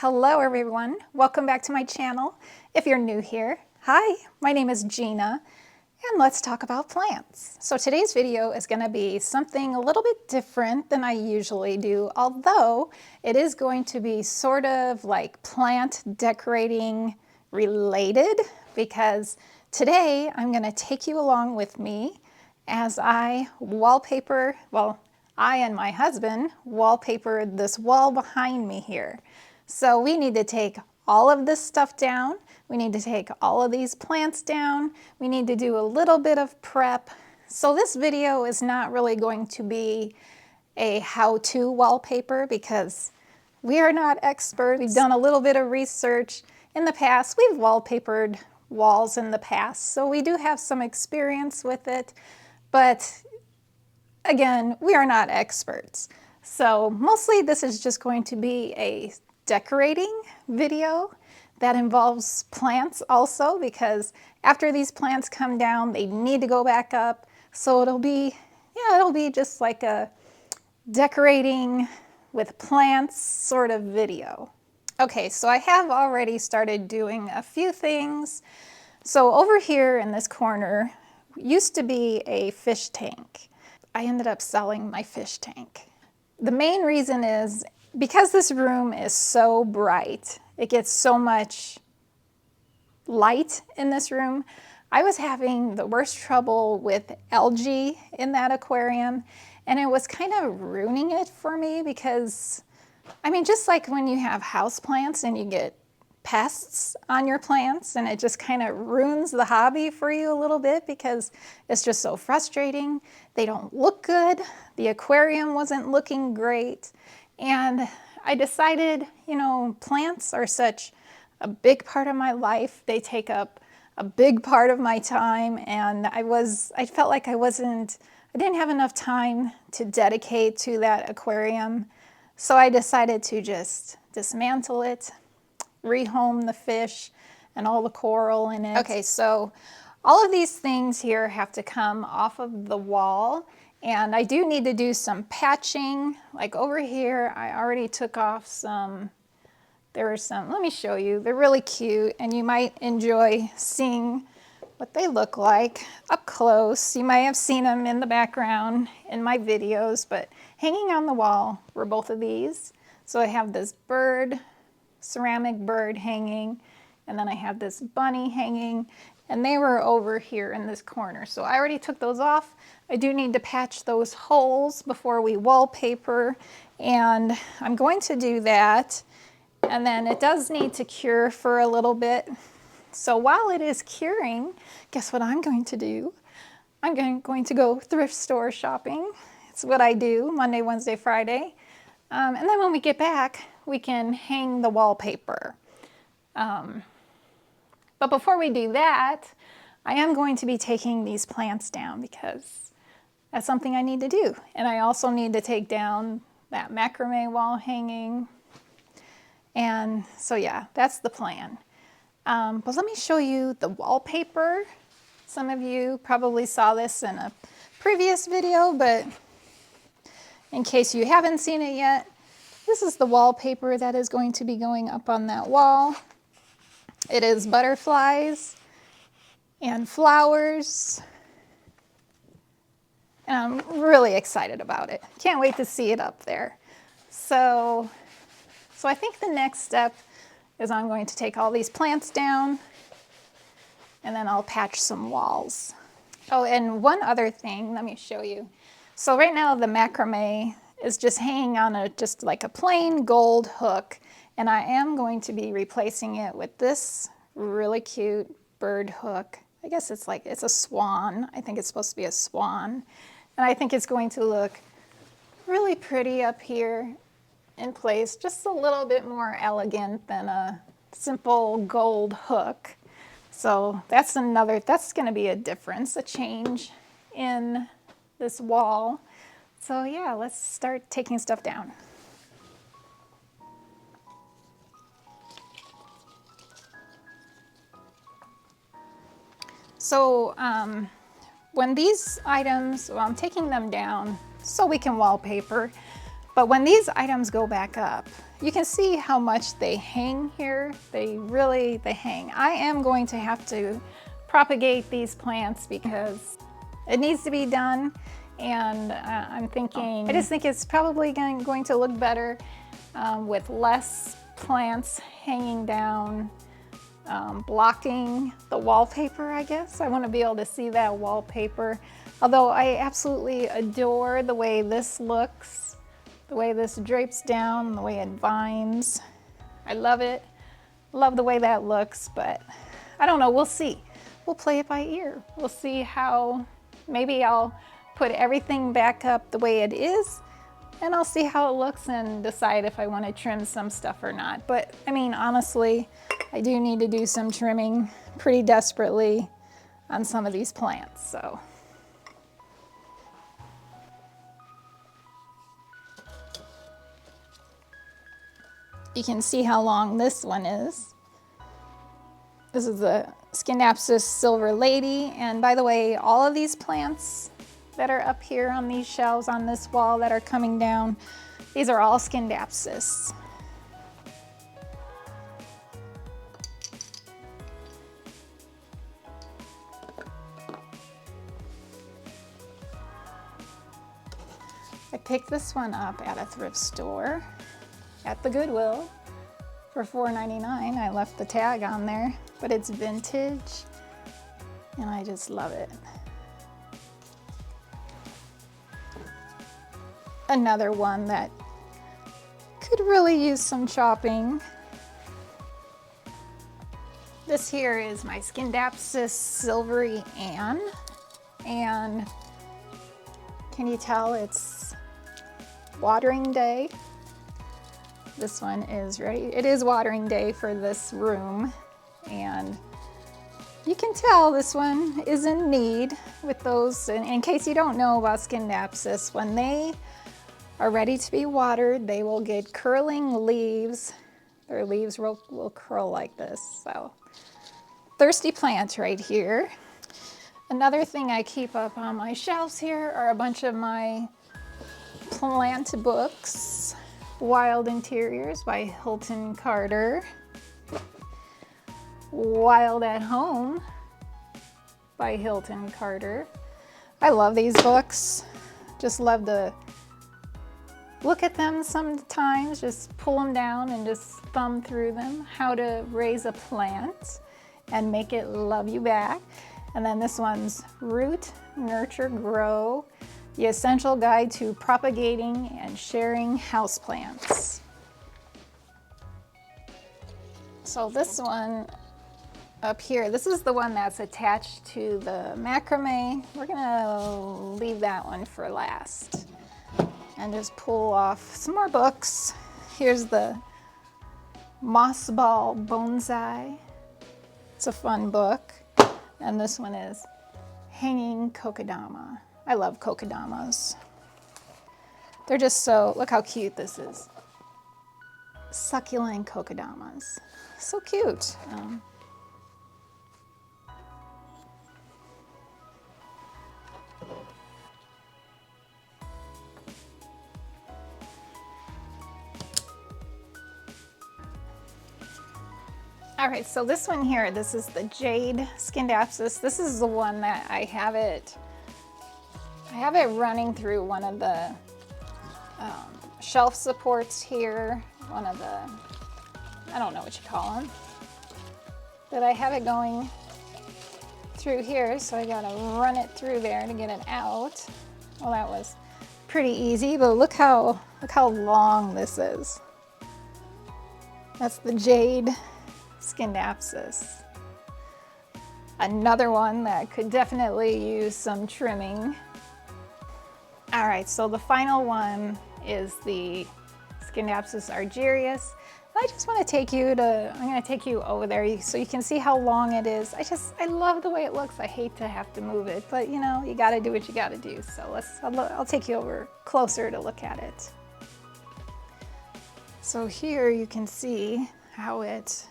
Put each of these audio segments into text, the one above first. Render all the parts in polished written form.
Hello everyone, welcome back to my channel. If you're new here, hi, my name is Gina and let's talk about plants. So today's video is going to be something a little bit different than I usually do, although it is going to be sort of like plant decorating related, because today I'm going to take you along with me as I wallpaper, I and my husband wallpaper this wall behind me here. So we need to take all of this stuff down. We need to take all of these plants down. We need to do a little bit of prep. So this video is not really going to be a how-to wallpaper because we are not experts. We've done a little bit of research in the past. We've wallpapered walls in the past, so we do have some experience with it. But again, we are not experts. So mostly this is just going to be a decorating video that involves plants also, because after these plants come down, they need to go back up. So it'll be just like a decorating with plants sort of video. Okay, so I have already started doing a few things. So over here in this corner used to be a fish tank. I ended up selling my fish tank. The main reason is because this room is so bright, it gets so much light in this room. I was having the worst trouble with algae in that aquarium, and it was kind of ruining it for me because, I mean, just like when you have house plants and you get pests on your plants, and it just kind of ruins the hobby for you a little bit because it's just so frustrating. They don't look good. The aquarium wasn't looking great. And I decided, you know, plants are such a big part of my life. They take up a big part of my time, and I felt like I didn't have enough time to dedicate to that aquarium. So I decided to just dismantle it, rehome the fish and all the coral in it. Okay, so all of these things here have to come off of the wall. And I do need to do some patching. Like over here, I already took off some, let me show you. They're really cute, and you might enjoy seeing what they look like up close. You might have seen them in the background in my videos, but hanging on the wall were both of these. So I have this bird, ceramic bird hanging, and then I have this bunny hanging, and they were over here in this corner. So I already took those off. I do need to patch those holes before we wallpaper, and I'm going to do that. And then it does need to cure for a little bit. So while it is curing, guess what I'm going to do? I'm going to go thrift store shopping. It's what I do Monday, Wednesday, Friday. And then when we get back, we can hang the wallpaper. But before we do that, I am going to be taking these plants down because that's something I need to do. And I also need to take down that macrame wall hanging. And so yeah, that's the plan. But let me show you the wallpaper. Some of you probably saw this in a previous video, but in case you haven't seen it yet, this is the wallpaper that is going to be going up on that wall. It is butterflies and flowers, and I'm really excited about it. Can't wait to see it up there. So I think the next step is I'm going to take all these plants down, and then I'll patch some walls. Oh, and one other thing, let me show you. So right now the macrame is just hanging on just like a plain gold hook, and I am going to be replacing it with this really cute bird hook. I guess it's a swan. I think it's supposed to be a swan. And I think it's going to look really pretty up here in place, just a little bit more elegant than a simple gold hook. So that's going to be a difference, a change in this wall. So yeah, let's start taking stuff down. So when these items, well, I'm taking them down so we can wallpaper, But when these items go back up, you can see how much they hang here. They hang. I am going to have to propagate these plants because it needs to be done. And I'm thinking, I just think it's probably going to look better with less plants hanging down, blocking the wallpaper, I guess. I want to be able to see that wallpaper. Although I absolutely adore the way this looks, the way this drapes down, the way it vines. I love it. Love the way that looks, but I don't know, we'll see. We'll play it by ear. We'll see how, maybe I'll put everything back up the way it is, and I'll see how it looks and decide if I want to trim some stuff or not. But I mean, honestly, I do need to do some trimming pretty desperately on some of these plants, so. You can see how long this one is. This is the Scindapsus Silver Lady, and by the way, all of these plants that are up here on these shelves on this wall that are coming down, these are all Scindapsus. I picked this one up at a thrift store at the Goodwill for $4.99. I left the tag on there, but it's vintage and I just love it. Another one that could really use some chopping. This here is my Scindapsus Silvery Ann, and can you tell it's watering day? This one is ready. It is watering day for this room, and you can tell this one is in need with those. In case you don't know about Scindapsus, when they are ready to be watered, they will get curling leaves. Their leaves will curl like this. So, thirsty plant right here. Another thing I keep up on my shelves here are a bunch of my plant books. Wild Interiors by Hilton Carter. Wild at Home by Hilton Carter. I love these books. Just love to look at them sometimes, just pull them down and just thumb through them. How to raise a plant and make it love you back. And then this one's Root, Nurture, Grow, the Essential Guide to Propagating and Sharing Houseplants. So this one up here, this is the one that's attached to the macrame. We're gonna leave that one for last and just pull off some more books. Here's the Moss Ball Bonsai. It's a fun book. And this one is Hanging Kokedama. I love kokedamas. They're just so, look how cute this is. Succulent kokedamas. So cute. All right, so this one here, this is the Jade Scindapsus. This is the one that I have it running through one of the shelf supports here, one of the, I don't know what you call them, but I have it going through here, so I gotta run it through there to get it out. Well, that was pretty easy, but look how long this is. That's the Jade Scindapsus. Another one that could definitely use some trimming. All right, so the final one is the Scindapsus argyrius. I just want to take you to, I'm going to take you over there so you can see how long it is. I love the way it looks. I hate to have to move it, but you know, you got to do what you got to do. So I'll take you over closer to look at it. So here you can see how it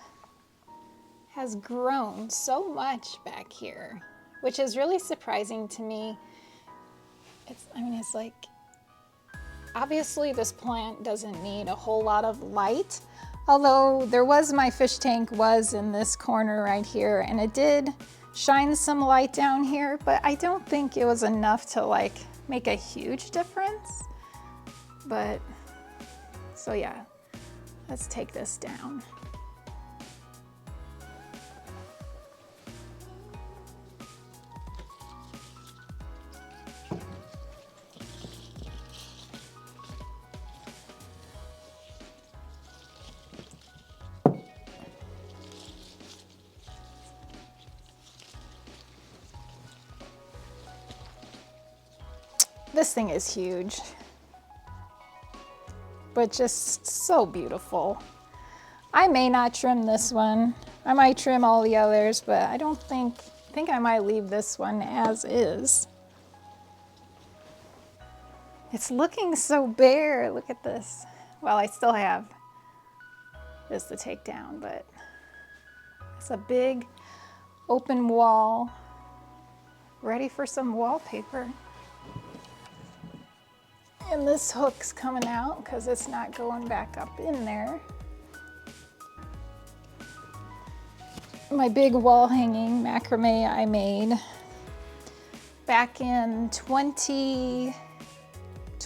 has grown so much back here, which is really surprising to me. It's like, Obviously this plant doesn't need a whole lot of light, although there was my fish tank was in this corner right here, and it did shine some light down here, but I don't think it was enough to like make a huge difference. But so yeah, let's take this down. This thing is huge, but just so beautiful. I may not trim this one. I might trim all the others, but I think I might leave this one as is. It's looking so bare. Look at this. Well, I still have this to take down, but it's a big open wall ready for some wallpaper. And this hook's coming out because it's not going back up in there. My big wall hanging macrame I made back in 2020,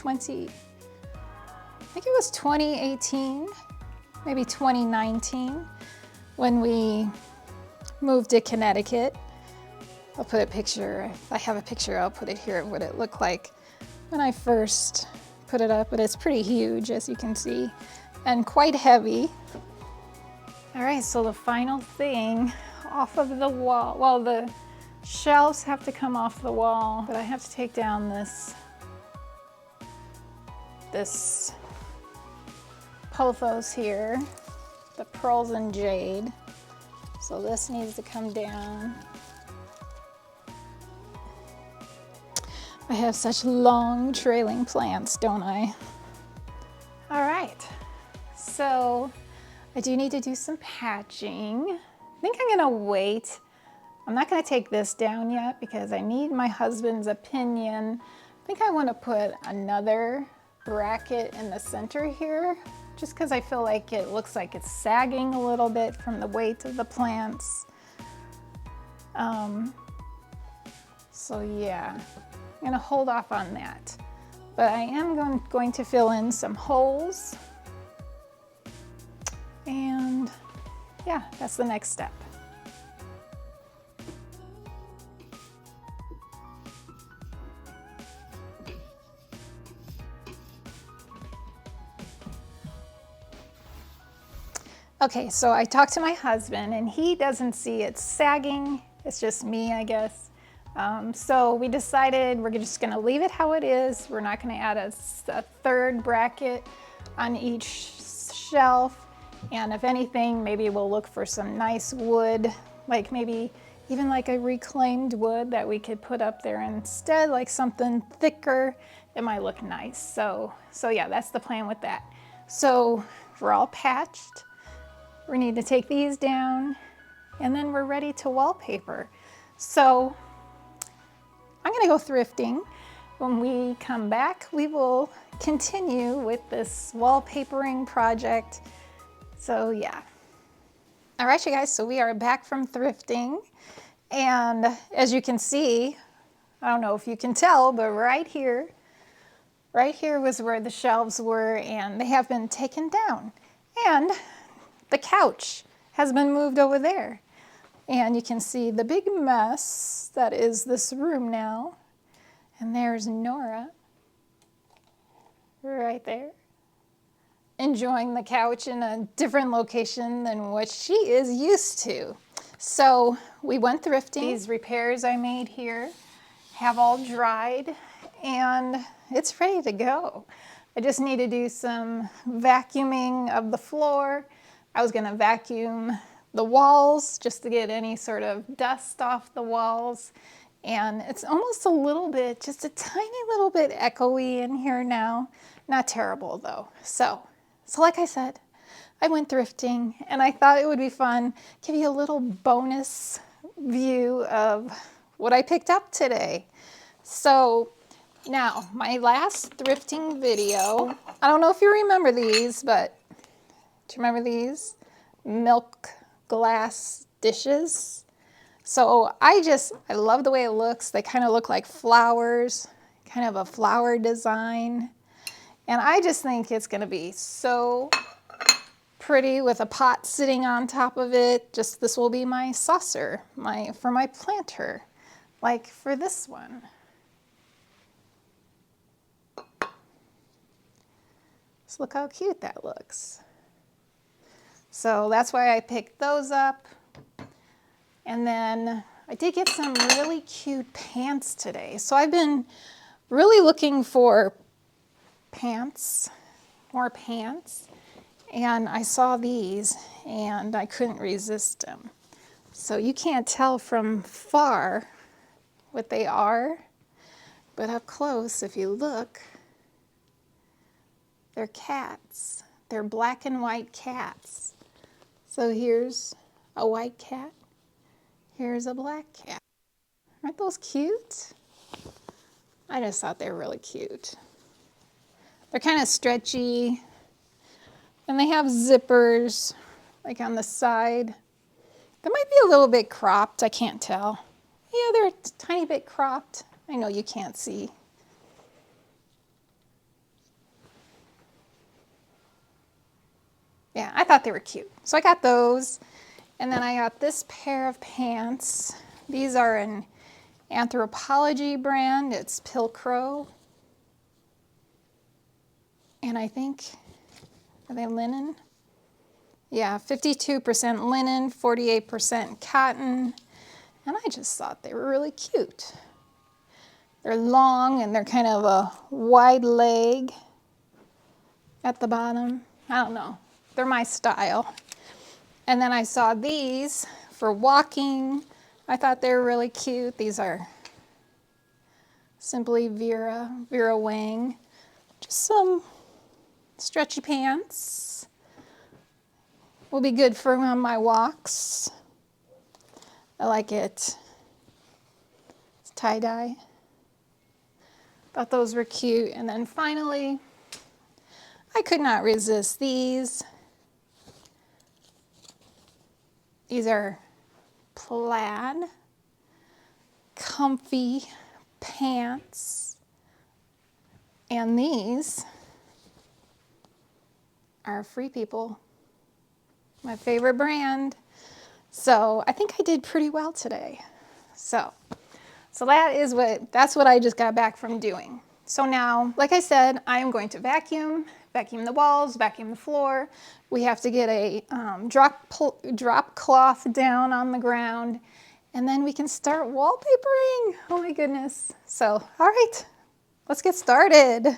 I think it was 2018, maybe 2019, when we moved to Connecticut. I'll put a picture, if I have a picture, I'll put it here of what it looked like when I first put it up, but it's pretty huge, as you can see, and quite heavy. All right, so the final thing off of the wall, well, the shelves have to come off the wall, but I have to take down this pothos here, the pearls and jade. So this needs to come down. I have such long trailing plants, don't I? All right, so I do need to do some patching. I think I'm gonna wait. I'm not gonna take this down yet because I need my husband's opinion. I think I wanna put another bracket in the center here, just because I feel like it looks like it's sagging a little bit from the weight of the plants. So yeah. I'm gonna hold off on that, but I am going to fill in some holes, and yeah, that's the next step. Okay, so I talked to my husband and he doesn't see it sagging. It's just me, I guess. So we decided we're just gonna leave it how it is. We're not gonna add a third bracket on each shelf. And if anything, maybe we'll look for some nice wood, like maybe even like a reclaimed wood that we could put up there instead, like something thicker. It might look nice. So yeah, that's the plan with that. So we're all patched. We need to take these down and then we're ready to wallpaper. So I'm gonna go thrifting. When we come back, we will continue with this wallpapering project. So yeah. All right, you guys, so we are back from thrifting. And as you can see, I don't know if you can tell, but right here was where the shelves were, and they have been taken down. And the couch has been moved over there. And you can see the big mess that is this room now. And there's Nora right there, enjoying the couch in a different location than what she is used to. So we went thrifting. These repairs I made here have all dried and it's ready to go. I just need to do some vacuuming of the floor. I was gonna vacuum the walls just to get any sort of dust off the walls. And it's almost a little bit, just a tiny little bit echoey in here now. Not terrible though. So like I said, I went thrifting and I thought it would be fun, give you a little bonus view of what I picked up today. So Now, my last thrifting video, I don't know if you remember these, but do you remember these? Milk glass dishes. So I love the way it looks. They kind of look like flowers, kind of a flower design. And I just think it's gonna be so pretty with a pot sitting on top of it. Just this will be my saucer, for my planter, like for this one. Just look how cute that looks. So that's why I picked those up. And then I did get some really cute pants today. So I've been really looking for pants, more pants. And I saw these and I couldn't resist them. So you can't tell from far what they are, but up close, if you look, they're cats. They're black and white cats. So here's a white cat. Here's a black cat. Aren't those cute? I just thought they were really cute. They're kind of stretchy, and they have zippers, like on the side. They might be a little bit cropped, I can't tell. Yeah, they're a tiny bit cropped. I know you can't see. Yeah, I thought they were cute. So I got those. And then I got this pair of pants. These are an Anthropology brand. It's Pilcrow. And I think, are they linen? Yeah, 52% linen, 48% cotton. And I just thought they were really cute. They're long and they're kind of a wide leg at the bottom. I don't know. They're my style. And then I saw these for walking. I thought they were really cute. These are Simply Vera Wang. Just some stretchy pants. Will be good for on my walks. I like it. It's tie-dye. Thought those were cute. And then finally, I could not resist these. These are plaid, comfy pants. And these are Free People, my favorite brand. So I think I did pretty well today. So that's what I just got back from doing. So now, like I said, I am going to vacuum the walls, vacuum the floor. We have to get a drop cloth down on the ground, and then we can start wallpapering. Oh my goodness. So, all right, let's get started.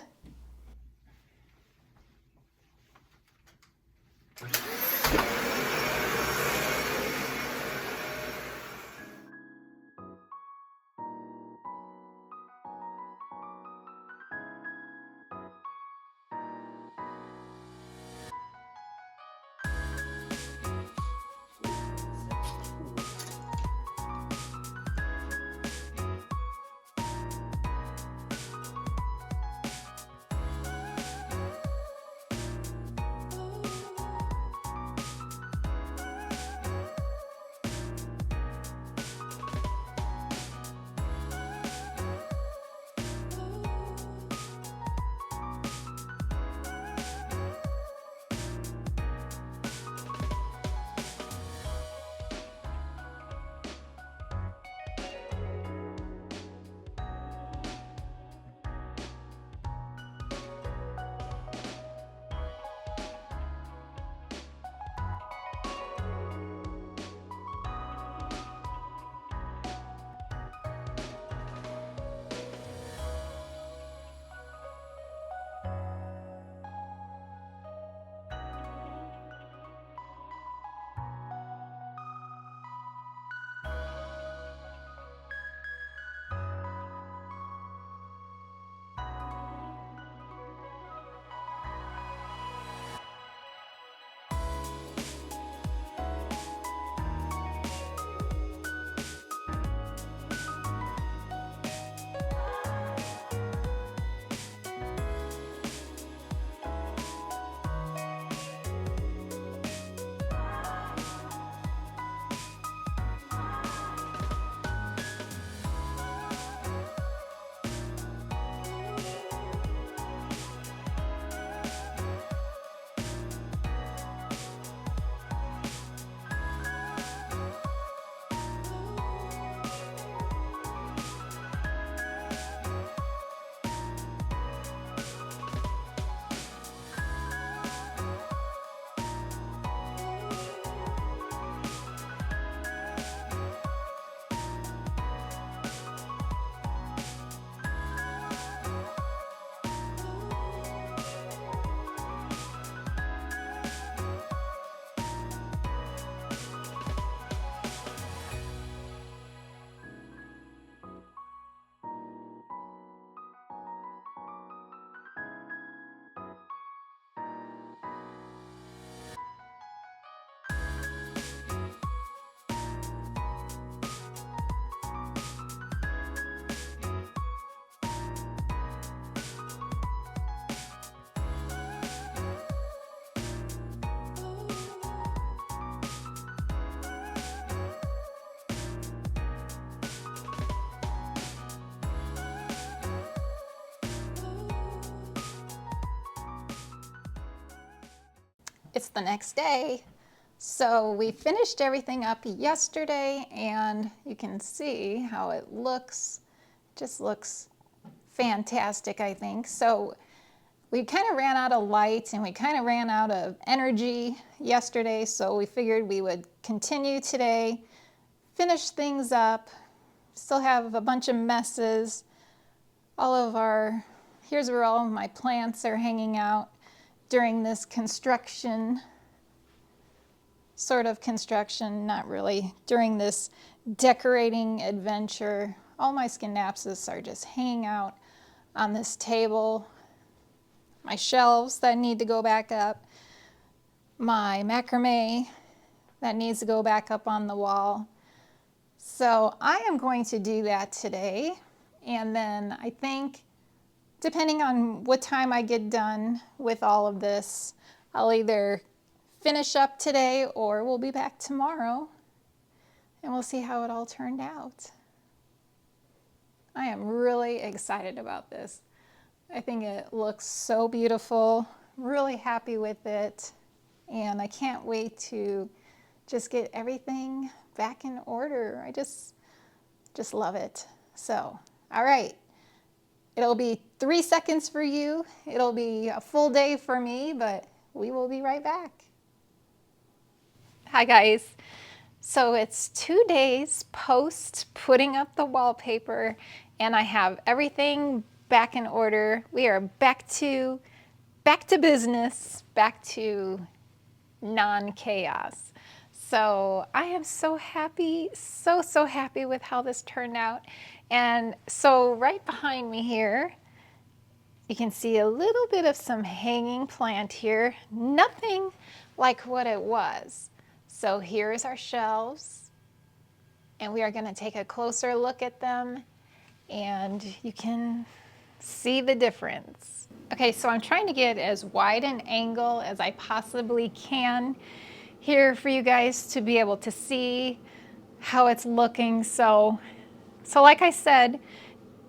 it's the next day. So we finished everything up yesterday, and you can see how it looks. Just looks fantastic, I think. So we kind of ran out of light and we kind of ran out of energy yesterday, so we figured we would continue today, finish things up. Still have a bunch of messes. Here's where all of my plants are hanging out during this construction, sort of construction, not really, during this decorating adventure. All my Scindapsus are just hanging out on this table. My shelves that need to go back up. My macrame that needs to go back up on the wall. So I am going to do that today. And then I think, depending on what time I get done with all of this, I'll either finish up today or we'll be back tomorrow and we'll see how it all turned out. I am really excited about this. I think it looks so beautiful, really happy with it, and I can't wait to just get everything back in order. I just love it. So, all right, it'll be 3 seconds for you. It'll be a full day for me, but we will be right back. Hi guys. So it's 2 days post putting up the wallpaper, and I have everything back in order. We are back to business, back to non-chaos. So I am so happy, so happy with how this turned out. And so right behind me here, you can see a little bit of some hanging plant here. Nothing like what it was. So here's our shelves, and we are going to take a closer look at them, and you can see the difference. Okay, so I'm trying to get as wide an angle as I possibly can here for you guys to be able to see how it's looking. So like I said,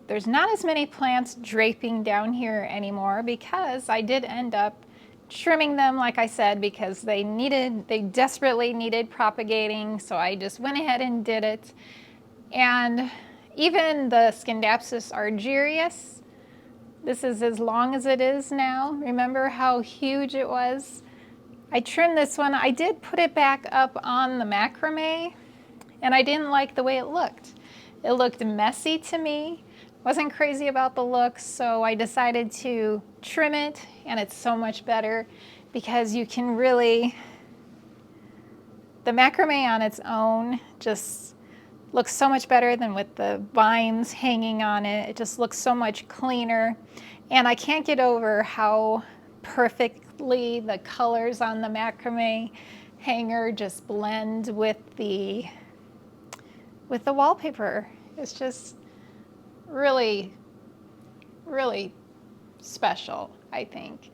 there's not as many plants draping down here anymore because I did end up trimming them, like I said, because they desperately needed propagating. So I just went ahead and did it. And even the Scindapsus argyrius, this is as long as it is now. Remember how huge it was? I trimmed this one. I did put it back up on the macrame, and I didn't like the way it looked. It looked messy to me. Wasn't crazy about the look, so I decided to trim it, and it's so much better because you can really, the macrame on its own just looks so much better than with the vines hanging on it. It just looks so much cleaner, and I can't get over how perfectly the colors on the macrame hanger just blend with the wallpaper. It's just really special, I think.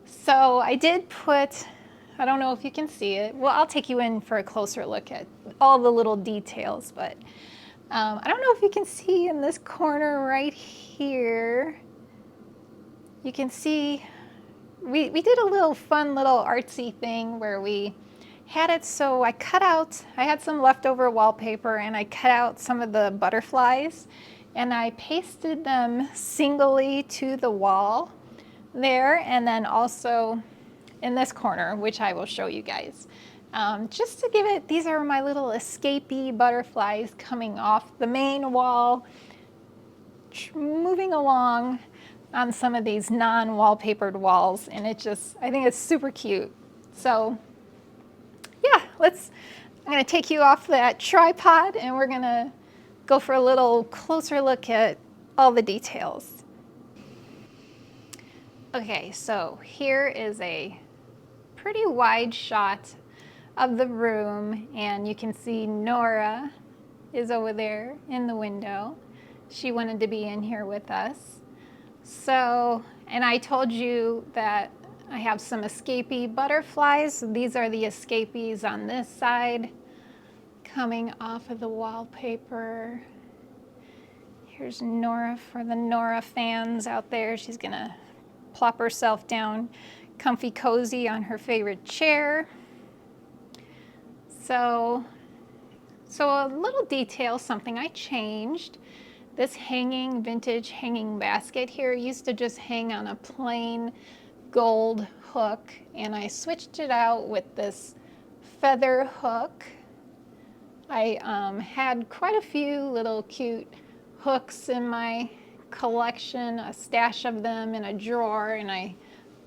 So I did put, I don't know if you can see it. Well, I'll take you in for a closer look at all the little details, but I don't know if you can see in this corner right here. You can see we did a little fun little artsy thing where we had it so I had some leftover wallpaper, and I cut out some of the butterflies, and I pasted them singly to the wall there, and then also in this corner, which I will show you guys. Just to give it, these are my little escapee butterflies coming off the main wall, moving along on some of these non-wallpapered walls, and I think it's super cute. So yeah, I'm gonna take you off that tripod, and we're gonna go for a little closer look at all the details. Okay, so here is a pretty wide shot of the room, and you can see Nora is over there in the window. She wanted to be in here with us. So, and I told you that I have some escapee butterflies. These are the escapees on this side coming off of the wallpaper. Here's Nora for the Nora fans out there. She's gonna plop herself down comfy cozy on her favorite chair. So a little detail, something I changed. This vintage hanging basket here used to just hang on a plain gold hook, and I switched it out with this feather hook. I had quite a few little cute hooks in my collection, a stash of them in a drawer, and I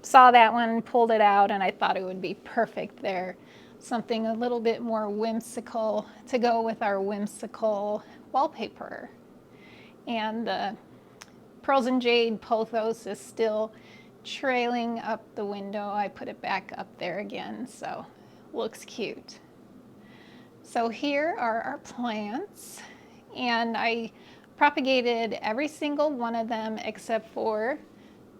saw that one, pulled it out, and I thought it would be perfect there. Something a little bit more whimsical to go with our whimsical wallpaper. And the Pearls and Jade pothos is still trailing up the window. I put it back up there again, so looks cute. So here are our plants, and I propagated every single one of them except for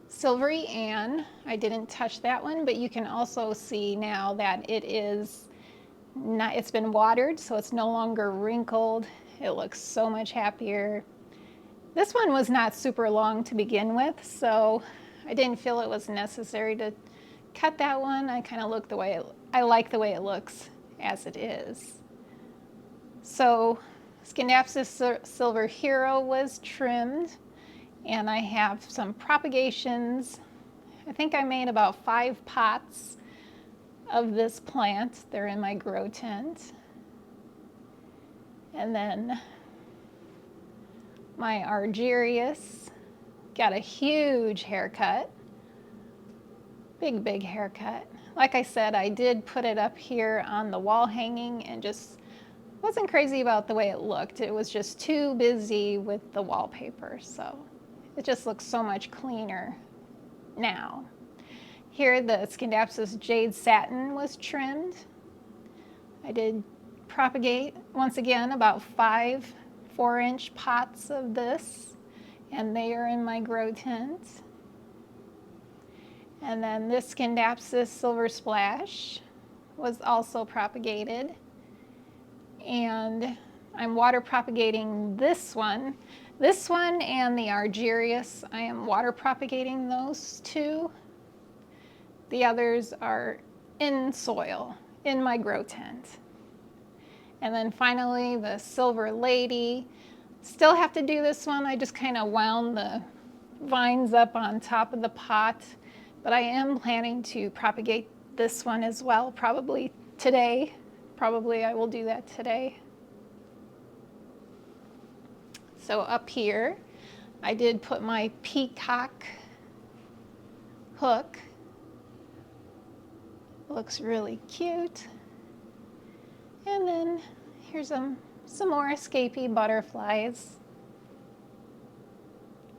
Silvery Ann. I didn't touch that one, but you can also see now that it's been watered, so it's no longer wrinkled. It looks so much happier. This one was not super long to begin with, so I didn't feel it was necessary to cut that one. I kind of I like the way it looks as it is. So Scindapsus Silver Hero was trimmed, and I have some propagations. I think I made about 5 pots of this plant. They're in my grow tent. And then my Argyrius got a huge haircut, big haircut. Like I said, I did put it up here on the wall hanging and just wasn't crazy about the way it looked. It was just too busy with the wallpaper, so it just looks so much cleaner now. Here the Scindapsus Jade Satin was trimmed. I did propagate, once again, about 5 4-inch pots of this, and they are in my grow tent. And then this Scindapsus Silver Splash was also propagated, and I'm water propagating this one and the Argyrius. I am water propagating those two. The others are in soil in my grow tent. And then finally the Silver Lady. Still have to do this one. I just kind of wound the vines up on top of the pot, but I am planning to propagate this one as well, probably today. Probably I will do that today. So up here, I did put my peacock hook. Looks really cute. And then here's some more escapee butterflies.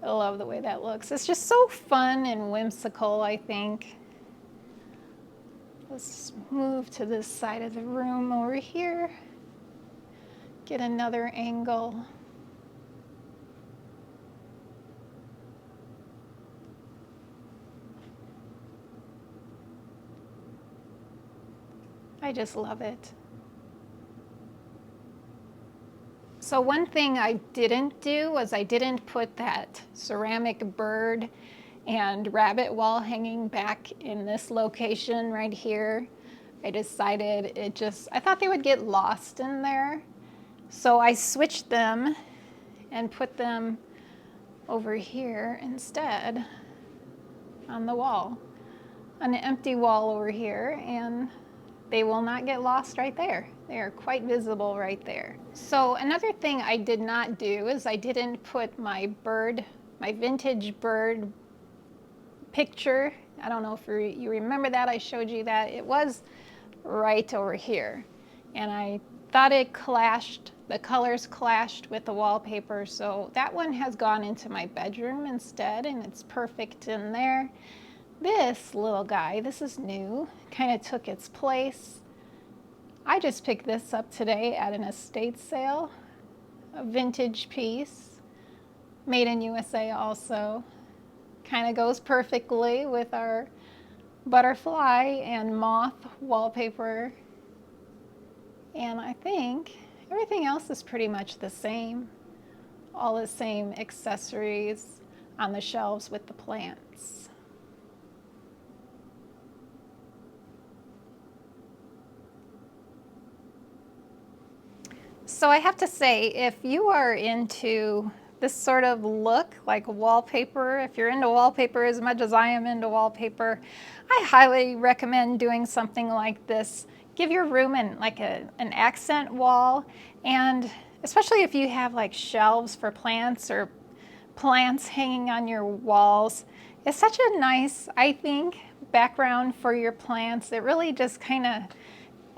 I love the way that looks. It's just so fun and whimsical, I think. Let's move to this side of the room over here. Get another angle. I just love it. So one thing I didn't do was I didn't put that ceramic bird and rabbit wall hanging back in this location right here. I decided I thought they would get lost in there. So I switched them and put them over here instead on the wall, on an empty wall over here, and they will not get lost right there. They are quite visible right there. So another thing I did not do is I didn't put my vintage bird picture. I don't know if you remember that. I showed you that. It was right over here. And I thought it clashed, the colors clashed with the wallpaper. So that one has gone into my bedroom instead, and it's perfect in there. This little guy, this is new, kind of took its place. I just picked this up today at an estate sale, a vintage piece, made in USA also. Kind of goes perfectly with our butterfly and moth wallpaper. And I think everything else is pretty much the same. All the same accessories on the shelves with the plants. So I have to say, if you are into this sort of look, like wallpaper, if you're into wallpaper as much as I am into wallpaper, I highly recommend doing something like this. Give your room an accent wall, and especially if you have like shelves for plants or plants hanging on your walls. It's such a nice, I think, background for your plants. It really just kind of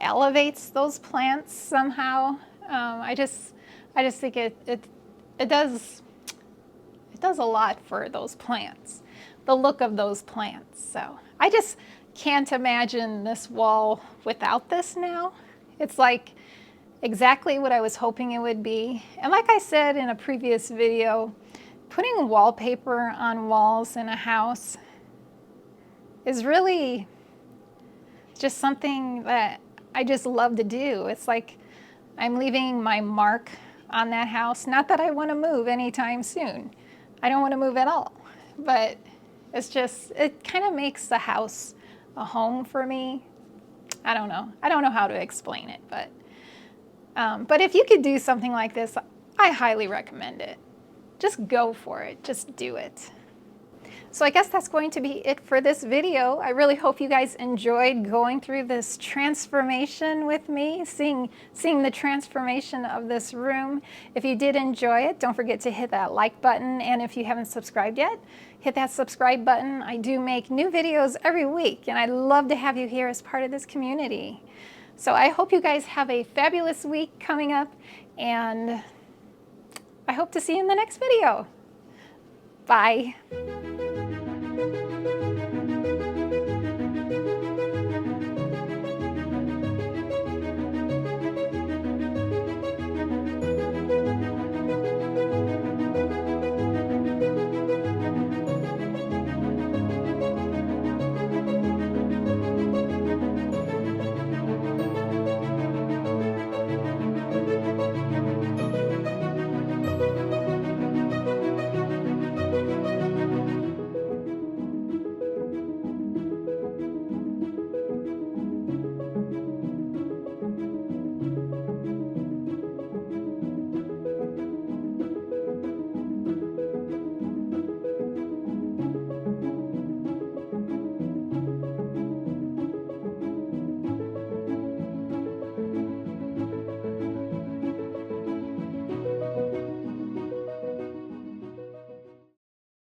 elevates those plants somehow. I just think it does a lot for those plants, the look of those plants. So I just can't imagine this wall without this now. It's like exactly what I was hoping it would be. And like I said in a previous video, putting wallpaper on walls in a house is really just something that I just love to do. It's like I'm leaving my mark on that house. Not that I want to move anytime soon. I don't want to move at all. But it's just, it kind of makes the house a home for me. I don't know. I don't know how to explain it, but if you could do something like this, I highly recommend it. Just go for it. Just do it. So I guess that's going to be it for this video. I really hope you guys enjoyed going through this transformation with me, seeing the transformation of this room. If you did enjoy it, don't forget to hit that like button. And if you haven't subscribed yet, hit that subscribe button. I do make new videos every week, and I'd love to have you here as part of this community. So I hope you guys have a fabulous week coming up, and I hope to see you in the next video. Bye.